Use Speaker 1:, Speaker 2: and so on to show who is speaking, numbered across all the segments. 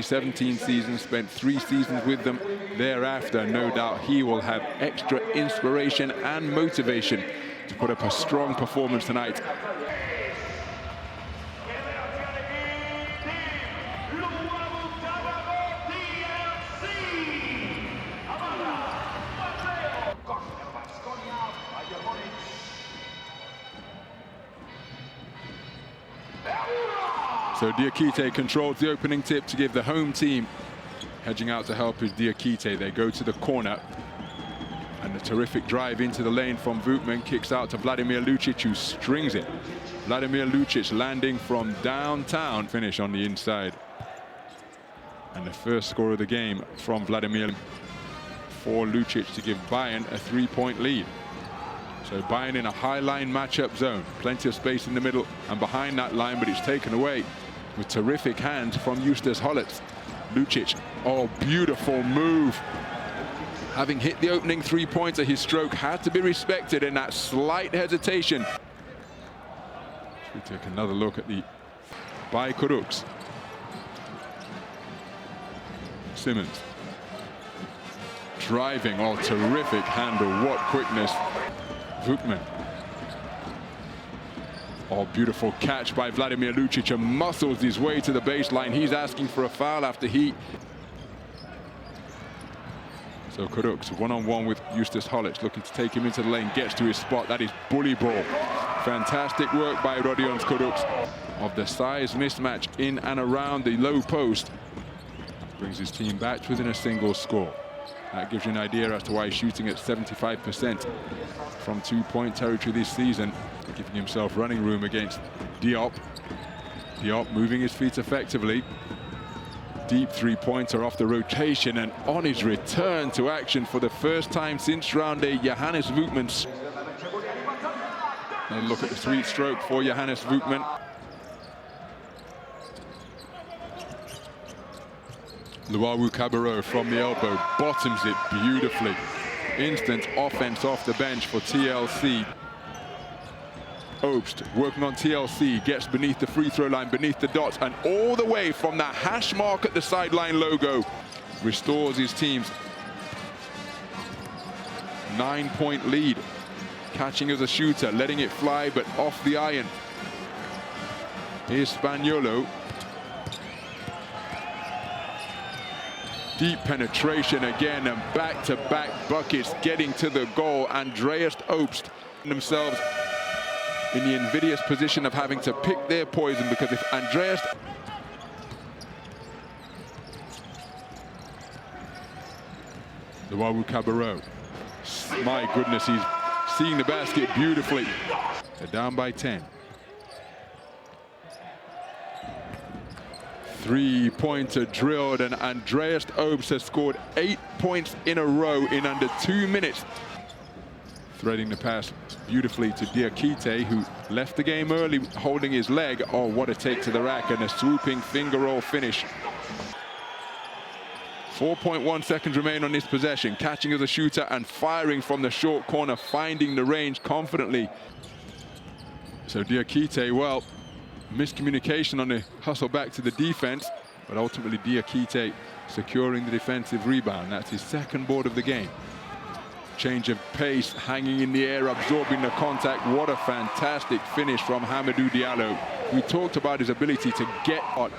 Speaker 1: 2017 season, spent 3 seasons with them thereafter. No doubt he will have extra inspiration and motivation to put up a strong performance tonight. So Diakite controls the opening tip to give the home team. Hedging out to help is Diakite. They go to the corner. And a terrific drive into the lane from Voigtmann. Kicks out to Vladimir Lucic, who strings it. Vladimir Lucic landing from downtown. Finish on the inside. And the first score of the game from Vladimir for Lucic to give Bayern a 3-point lead. So Bayern in a high line matchup zone. Plenty of space in the middle and behind that line, but it's taken away with terrific hands from Justus Hollatz. Lucic, oh, beautiful move. Having hit the opening 3-pointer, his stroke had to be respected in that slight hesitation. We take another look at the by Kurucs. Simmons. Driving, oh, terrific handle, what quickness. Voigtmann. Oh, beautiful catch by Vladimir Lucic, and muscles his way to the baseline. He's asking for a foul after he. So Kurucs one-on-one with Justus Hollatz, looking to take him into the lane, gets to his spot. That is bully ball. Fantastic work by Rodions Kurucs. Of the size mismatch in and around the low post. Brings his team back to within a single score. That gives you an idea as to why he's shooting at 75% from 2-point territory this season, giving himself running room against Diop. Diop moving his feet effectively. Deep 3-pointer off the rotation, and on his return to action for the first time since round 8, Johannes Voigtmann. And look at the sweet stroke for Johannes Voigtmann. Luwawu-Cabarrot from the elbow, bottoms it beautifully. Instant offense off the bench for TLC. Obst working on TLC, gets beneath the free throw line, beneath the dots, and all the way from the hash mark at the sideline logo. Restores his team's 9-point lead. Catching as a shooter, letting it fly, but off the iron. Here's Spagnolo. Deep penetration again, and back-to-back buckets getting to the goal. Andreas Obst themselves in the invidious position of having to pick their poison, because if Andreas... Luwawu-Cabarrot. My goodness, he's seeing the basket beautifully. They're down by 10. 3-pointer drilled, and Andreas Obst has scored 8 points in a row in under 2 minutes. Threading the pass beautifully to Diakite, who left the game early holding his leg. Oh, what a take to the rack, and a swooping finger roll finish. 4.1 seconds remain on this possession. Catching as a shooter and firing from the short corner, finding the range confidently. So Diakite, well, miscommunication on the hustle back to the defense, but ultimately Diakite securing the defensive rebound. That's his second board of the game. Change of pace, hanging in the air, absorbing the contact. What a fantastic finish from Hamidou Diallo. We talked about his ability to get hot.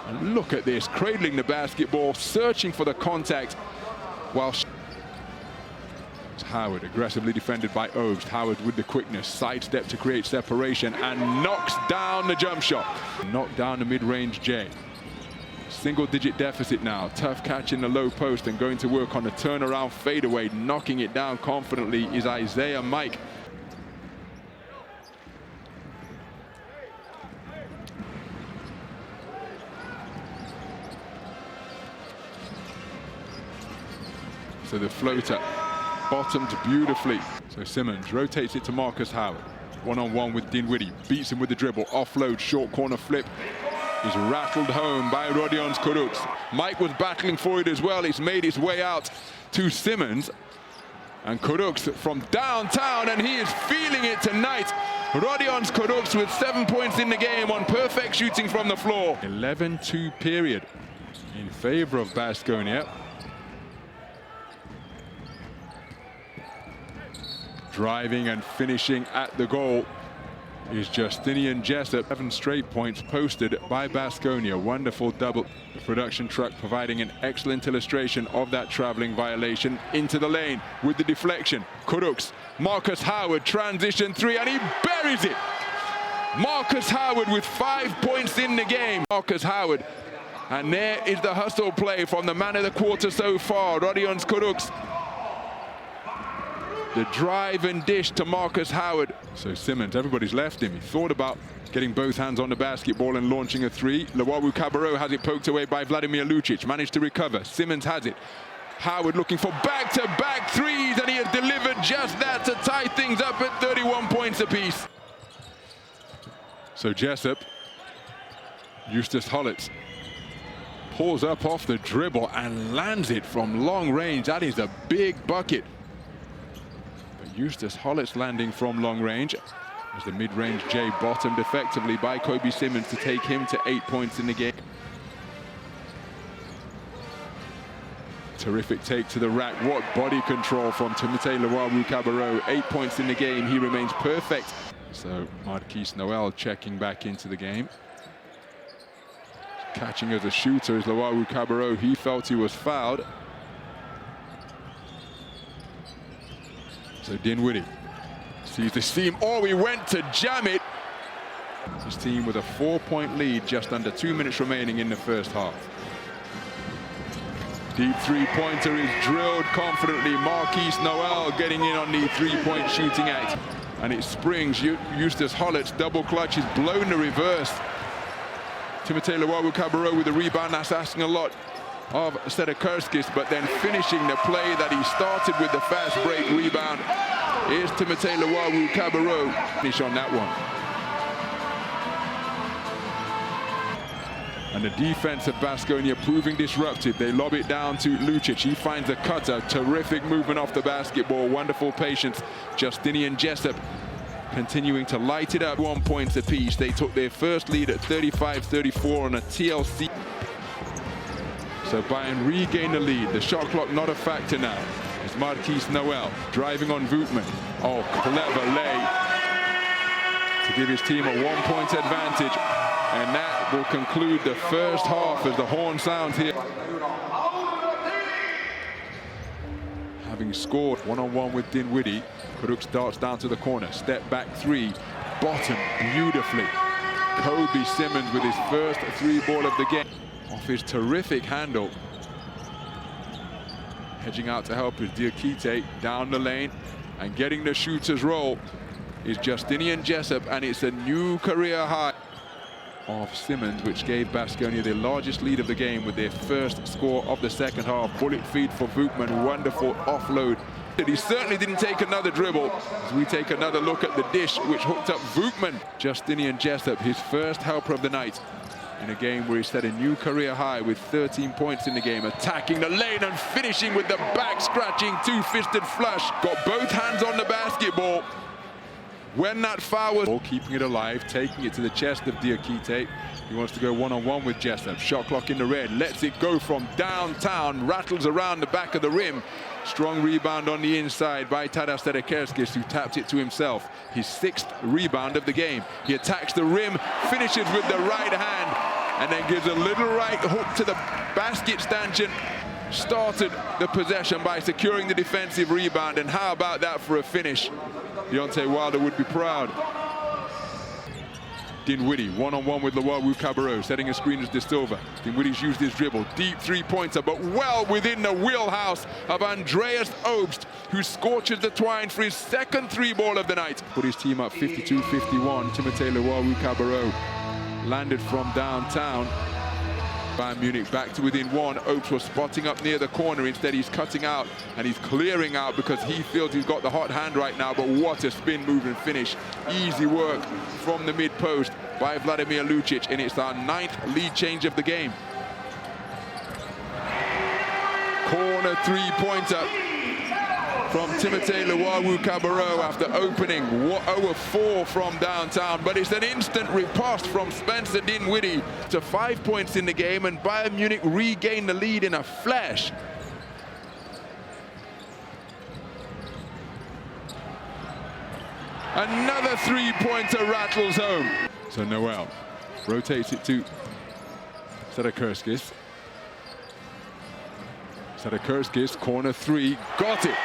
Speaker 1: And look at this, cradling the basketball, searching for the contact, while Howard aggressively defended by Obst. Howard with the quickness, sidestep to create separation, and knocks down the jump shot. Knocked down the mid-range J. Single-digit deficit now. Tough catch in the low post, and going to work on the turnaround fadeaway. Knocking it down confidently is Isiaha Mike. So the floater bottomed beautifully. So Simmons rotates it to Markus Howard. One-on-one with Dinwiddie. Beats him with the dribble. Offload, short corner flip. Is rattled home by Rodions Kurucs. Mike was battling for it as well. It's made its way out to Simmons. And Kurucs from downtown, and he is feeling it tonight. Rodions Kurucs with 7 points in the game on perfect shooting from the floor. 11-2 period. in favor of Baskonia. Driving and finishing at the goal is Justinian Jessup. 7 straight points posted by Baskonia. Wonderful double. The production truck providing an excellent illustration of that traveling violation. Into the lane with the deflection. Kurucs, Markus Howard, transition 3, and he buries it. Markus Howard with 5 points in the game. Markus Howard. And there is the hustle play from the man of the quarter so far, Rodions Kurucs. The drive and dish to Markus Howard. So Simmons, everybody's left him. He thought about getting both hands on the basketball and launching a 3. Luwawu-Cabarrot has it poked away by Vladimir Lucic. Managed to recover. Simmons has it. Howard looking for back-to-back 3s, and he has delivered just that to tie things up at 31 points apiece. So Jessup, Justus Hollatz, pulls up off the dribble and lands it from long range. That is a big bucket. Justus Hollatz landing from long range as the mid-range J bottomed effectively by Kobi Simmons to take him to 8 points in the game. Terrific take to the rack. What body control from Timothe Luwawu-Cabarrot. 8 points in the game. He remains perfect. So Markquis Nowell checking back into the game. Catching as a shooter is Luwawu-Cabarrot. He felt he was fouled. So Dinwiddie sees the seam. Oh, he went to jam it. His team with a 4-point lead, just under 2 minutes remaining in the first half. Deep three-pointer is drilled confidently. Markquis Nowell getting in on the three-point shooting act. And it springs. Justus Hollatz double clutch is blown to reverse. Timothe Luwawu-Cabarrot with the rebound. That's asking a lot of Sedekerskis, but then finishing the play that he started with the fast break rebound is Timothe Luwawu-Cabarrot. Finish on that one. And the defense of Baskonia proving disruptive. They lob it down to Lucic. He finds a cutter. Terrific movement off the basketball. Wonderful patience. Justinian Jessup continuing to light it up. 1 point apiece. They took their first lead at 35-34 on a TLC. So Bayern regain the lead. The shot clock not a factor now. It's Markquis Nowell driving on Voigtmann. Oh, clever lay to give his team a 1 point advantage. And that will conclude the first half as the horn sounds here. Having scored one-on-one with Dinwiddie, Kurucs darts down to the corner. Step back 3, bottom beautifully. Kobi Simmons with his first 3-ball of the game. Off his terrific handle. Hedging out to help is Diakite down the lane, and getting the shooter's roll is Justinian Jessup, and it's a new career high of Simmons, which gave Baskonia the largest lead of the game with their first score of the second half. Bullet feed for Voigtmann, wonderful offload. He certainly didn't take another dribble as we take another look at the dish, which hooked up Voigtmann. Justinian Jessup, his first helper of the night, in a game where he set a new career high with 13 points in the game, attacking the lane and finishing with the back-scratching two-fisted flush. Got both hands on the basketball. When that foul was keeping it alive, taking it to the chest of Diakite. He wants to go one-on-one with Jessup. Shot clock in the red, lets it go from downtown, rattles around the back of the rim. Strong rebound on the inside by Tadas Sedekerskis, who tapped it to himself. His 6th rebound of the game. He attacks the rim, finishes with the right hand, and then gives a little right hook to the basket stanchion. Started the possession by securing the defensive rebound, and how about that for a finish? Deontay Wilder would be proud. Dinwiddie one-on-one with Luwawu-Cabarrot, setting a screen as De Silva. Dinwiddie's used his dribble, deep three-pointer, but well within the wheelhouse of Andreas Obst, who scorches the twine for his second 3-ball of the night. Put his team up 52-51. Timothe Luwawu-Cabarrot landed from downtown. Bayern Munich back to within 1. Obst was spotting up near the corner. Instead, he's cutting out and he's clearing out because he feels he's got the hot hand right now. But what a spin move and finish. Easy work from the mid-post by Vladimir Lucic, and it's our 9th lead change of the game. Corner 3-pointer. from Timothe Luwawu-Cabarrot after opening 0-4 from downtown. But it's an instant riposte from Spencer Dinwiddie to 5 points in the game, and Bayern Munich regain the lead in a flash. Another three-pointer rattles home. So Nowell rotates it to Sedekerskis. Sedekerskis, corner three, got it.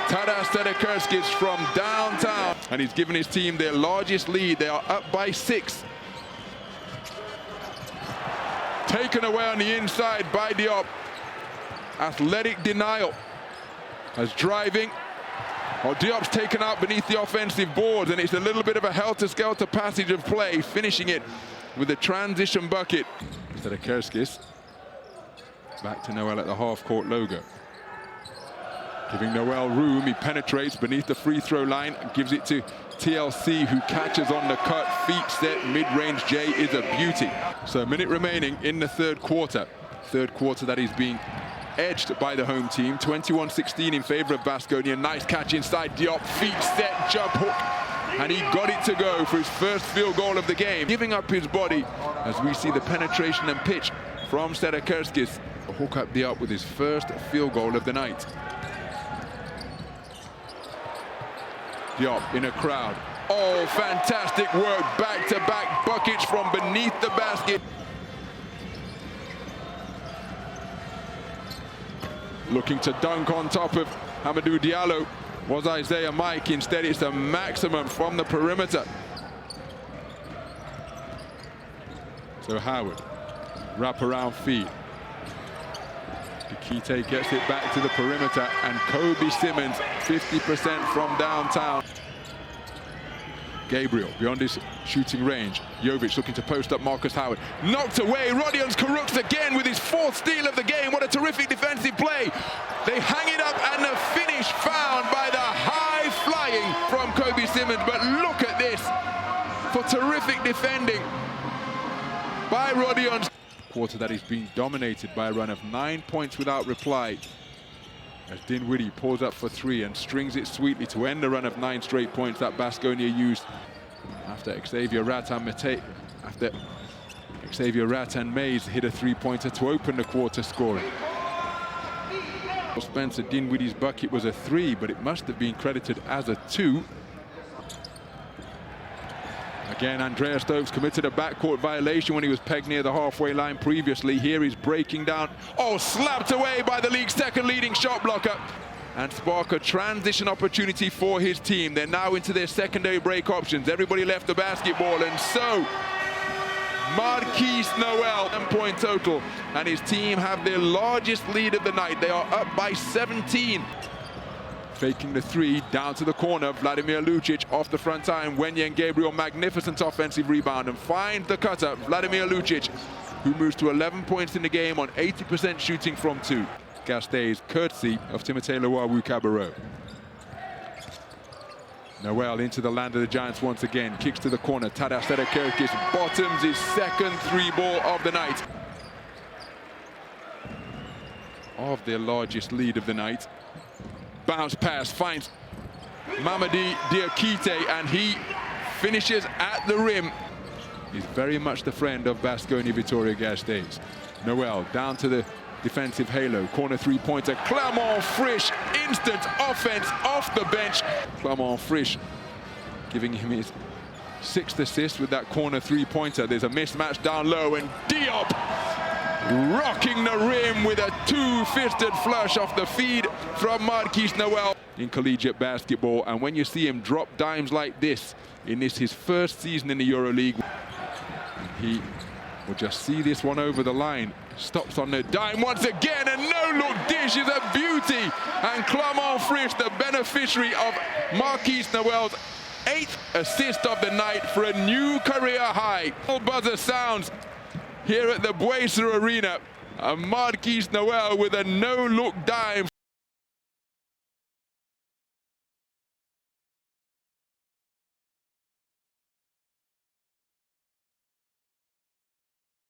Speaker 1: Tadas Sedekerskis from downtown. And he's given his team their largest lead. They are up by 6. Taken away on the inside by Diop. Athletic denial. As driving. Diop's taken out beneath the offensive boards, and it's a little bit of a helter-skelter passage of play, finishing it with a transition bucket. Sedekerskis back to Nowell at the half-court logo. Giving Nowell room, he penetrates beneath the free throw line, gives it to TLC, who catches on the cut, feet set, mid-range J is a beauty. So a minute remaining in the third quarter. Third quarter that is being edged by the home team. 21-16 in favor of Baskonia. Nice catch inside Diop, feet set, jump hook, and he got it to go for his first field goal of the game. Giving up his body as we see the penetration and pitch from Sedekerskis. Hook up Diop with his first field goal of the night. Diop in a crowd. Oh, fantastic work. Back-to-back buckets from beneath the basket. Looking to dunk on top of Hamidou Diallo was Isiaha Mike. Instead, it's a maximum from the perimeter. So Howard, wraparound feed. Diakite gets it back to the perimeter, and Kobi Simmons, 50% from downtown. Gabriel beyond his shooting range. Jovic looking to post up Markus Howard. Knocked away. Rodions Kurucs again with his 4th steal of the game. What a terrific defensive play. They hang it up, and the finish found by the high flying from Kobi Simmons. But look at this for terrific defending by Rodions. Quarter that is being dominated by a run of 9 points without reply, as Dinwiddie pulls up for 3 and strings it sweetly to end the run of 9 straight points that Baskonia used after Xavier Rathan-Mayes hit a 3-pointer to open the quarter scoring. Spencer Dinwiddie's bucket was a 3, but it must have been credited as a 2. Again, Andreas Obst committed a backcourt violation when he was pegged near the halfway line previously. Here he's breaking down. Oh, slapped away by the league's 2nd leading shot blocker. And spark a transition opportunity for his team. They're now into their secondary break options. Everybody left the basketball, and so Markquis Nowell, 10-point total. And his team have their largest lead of the night. They are up by 17. Faking the 3, down to the corner. Vladimir Lucic off the front time. Wenye and Gabriel, magnificent offensive rebound, and finds the cutter, Vladimir Lucic, who moves to 11 points in the game on 80% shooting from 2. Gasteiz, courtesy of Timothe Luwawu-Cabarrot. Nowell into the land of the Giants once again. Kicks to the corner. Tadas Sedekerskis bottoms his 2nd 3-ball of the night. Of their largest lead of the night. Bounce pass, finds Mamadi Diakite, and he finishes at the rim. He's very much the friend of Baskonia Vitoria-Gasteiz. Nowell down to the defensive halo. Corner 3-pointer. Clement Frisch, instant offense off the bench. Clement Frisch giving him his 6th assist with that corner 3-pointer. There's a mismatch down low, and Diop rocking the rim with a 2-fisted flush off the feed from Markquis Nowell in collegiate basketball. And when you see him drop dimes like this in his 1st season in the EuroLeague, he will just see this one over the line. Stops on the dime once again, and no-look dish is a beauty. And Clement Frisch, the beneficiary of Markquis Nowell's 8th assist of the night for a new career high. Buzzer sounds here at the Buesa Arena. Markquis Nowell with a no-look dime.